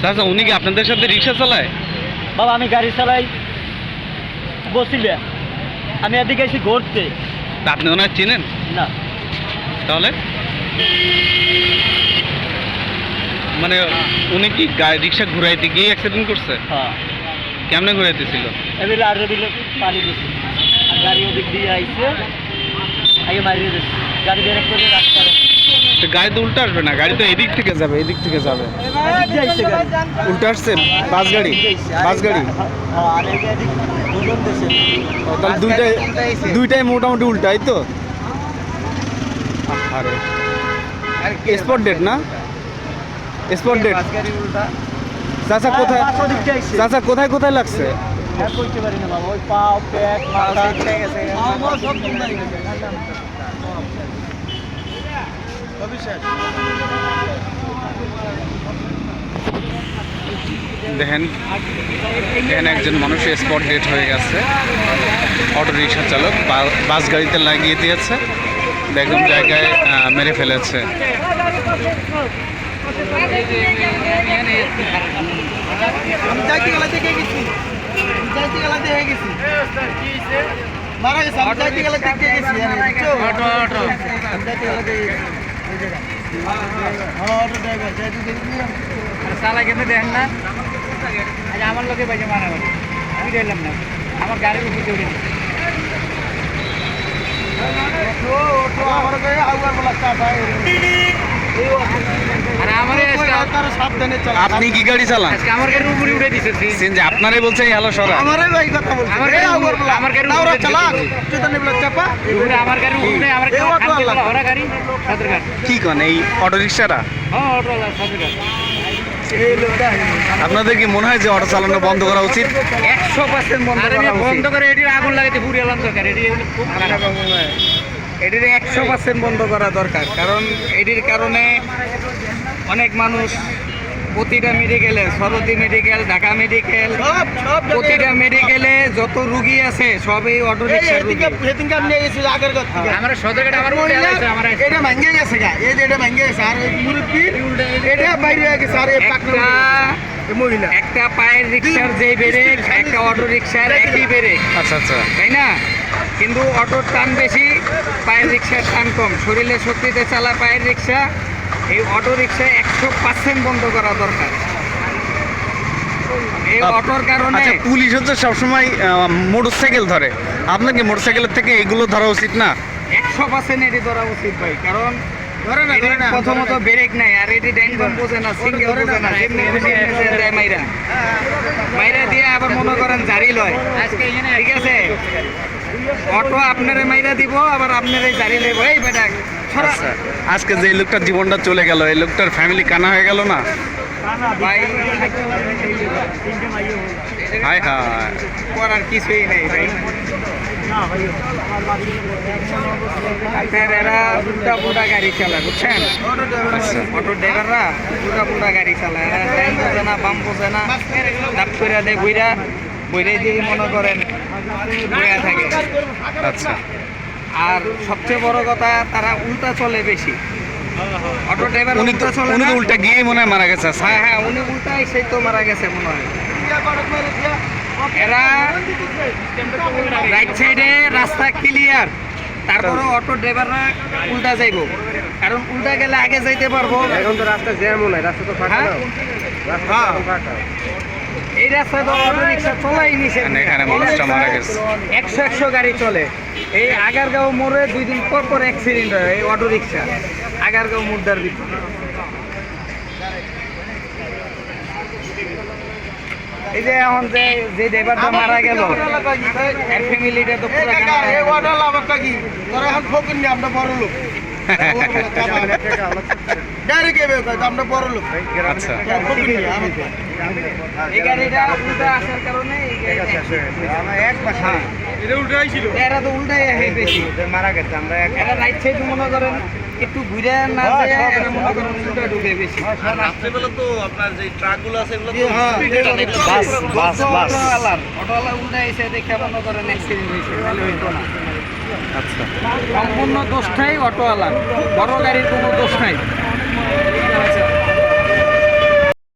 চাচা উনি কি আপনাদের সাথে রিক্সা চালায়? বাবা আমি গাড়ি চালাই বসিলে, আমি এদিকে এসে ঘুরতে। তা আপনি ওনার চেনেন? না। তাহলে মানে উনি কি রিক্সা ঘুরাইতে গিয়ে অ্যাক্সিডেন্ট করছে? হ্যাঁ। কেমনে ঘুরাইতেছিল? এবার আর দিলে পানি দিচ্ছে, আর গাড়ি ওদিক দিয়ে আইসে আগে মারিয়ে দিচ্ছে, গাড়ি ব্রেক করে রাস্তা। তো গাড়ি তো উল্টো আসবে না, গাড়ি তো এদিক থেকে যাবে, এদিক থেকে যাবে। উল্টো আসছে বাস গাড়ি, বাস গাড়ি। তাহলে দুইটাই মোটামুটি উল্টাই তো। আরে স্পট ডেট না, স্পট ডেট। চাচা কোথায়, চাচা কোথায় কোথায় লাগছে? দেখেন দেখেন একজন মানুষ স্পট ডেট হয়ে গেছে। অটো রিক্সা চালক বাস গাড়িতে লাগিয়ে দিয়েছে, একদম জায়গায় মেরে ফেলেছে। দেখেন না আমার লোকে বাইরে মারা হবে, আমি দেখলাম না আমার গাড়ির উপর উঠে আপনি কি গাড়ি চালান? আমার গাড়ির উপরে উঠে দিচ্ছে, আপনারাই বলছেন হ্যালো সরা। আমার গাড়ির উপরে আমার গাড়ি কি কন এই অটো রিক্সাটা? আপনাদের কি মনে হয় যে অটো চালানো বন্ধ করা উচিত? 100% বন্ধ করে এটির আগুন লাগাইতে পুড়ে এলাম দরকার। এটির 100% বন্ধ করা দরকার, কারণ এটির কারণে অনেক মানুষ প্রতিটা মেডিকেলে, সরদি মেডিকেল, ঢাকা মেডিকেল, প্রতিটা মেডিকেলে যত রুগী আছে সব এই অটো রিক্সার রুগী। আমার সদরঘাট আমার এটা ভাঙ্গে গেছে গা, এই যে এটা ভাঙ্গে গেছে, আর মুরব্বি এটা বাইরে হয়ে গেছে। আর মহিলা একটা পায়ের রিক্সার যে ব্রেক, একটা অটো রিক্সার একই ব্রেক। আচ্ছা আচ্ছা, তাই না? কিন্তু অটোর টান বেশি, পায়ের রিক্সার টান কম। শরীরের শক্তিতে চালা পায়ের রিক্সা। এই অটো রিক্সা 100% বন্ধ করা দরকার। এই অটোর কারণে পুলিশ হচ্ছে সবসময় মোটরসাইকেল ধরে, আপনাকে মোটরসাইকেলের থেকে এগুলো ধরা উচিত না? 100% এটি ধরা উচিত ভাই, কারণ প্রথমত ব্রেক নাই, আর এটি ড্যাঙ্গম বোঝে না, সিঙ্গেল বোঝে না, মাইরা মাইরা দিয়ে আবার মনে করেন জারি লয়। ঠিক আছে, অটো আপনারে মাইরা দিব, আবার আপনারে জারি লইব। এই বেটা আজকে যে লোকটার জীবনটা চলে গেল, এই লোকটার ফ্যামিলি কানা হয়ে গেল না ভাই? হায় হায়, করার কিছুই নেই ভাই। এরা উল্টা পুল্টা গাড়ি চালায়, বুঝছেন? অটো ড্রাইভাররা উল্টা পুল্টা গাড়ি চালায়, এরা ডাইন বোঝে না, বাম বোঝে না, ডাক করে দেয় বইরা বইরে দিয়ে মনে করেন বইয়া থাকে। আচ্ছা, আর সবচেয়ে বড় কথা, তারা উল্টা চলে বেশি। অটো ড্রাইভার উল্টা চলে না, উল্টা গিয়ে মনে হয় মারা গেছে। হ্যাঁ হ্যাঁ, উনি উল্টা সেই তো মারা গেছে মনে হয়। এরা রাইট সাইডে রাস্তা ক্লিয়ার, তারপরে অটো ড্রাইভাররা উল্টা যাইব, কারণ উল্টা গেলে আগে যাইতে পারবো। এখন তো রাস্তা জ্যাম হয়, রাস্তা তো ফাঁকা না। এই রাস্তায় তো অটো রিক্সা চলাই নিছে, এখানে মানুষটা মারা গেছে। 100 গাড়ি চলে। এই আগারগাঁও মোড়ে 2 দিন পর পর অ্যাক্সিডেন্ট হয় এই অটো রিক্সা, আগারগাঁও মুদ্রার ভিতরে। এই যে এখন যে ড্রাইভারটা মারা গেল, এর ফ্যামিলিটা তো পুরো আচ্ছা, এই গাড়িটা উল্টা আসার কারণে এরা তো উল্টাই বেশি মারা গেছে। আমরা এরা রাইট সাইড মনে করেন একটু ঘুরে না যায়, এরা মনে করেন উল্টা ঢুকে বেশি। রাত্রেবেলা তো আপনার যে ট্রাকগুলো আছে এগুলো অটোওয়ালা উল্টা এসে দেখে মনে করেন অ্যাক্সিডেন্ট হয়েছে, তাহলে হইতো না। আচ্ছা, সম্পূর্ণ দোষটাই অটোওয়ালা, বড় গাড়ির কোনো দোষ নাই।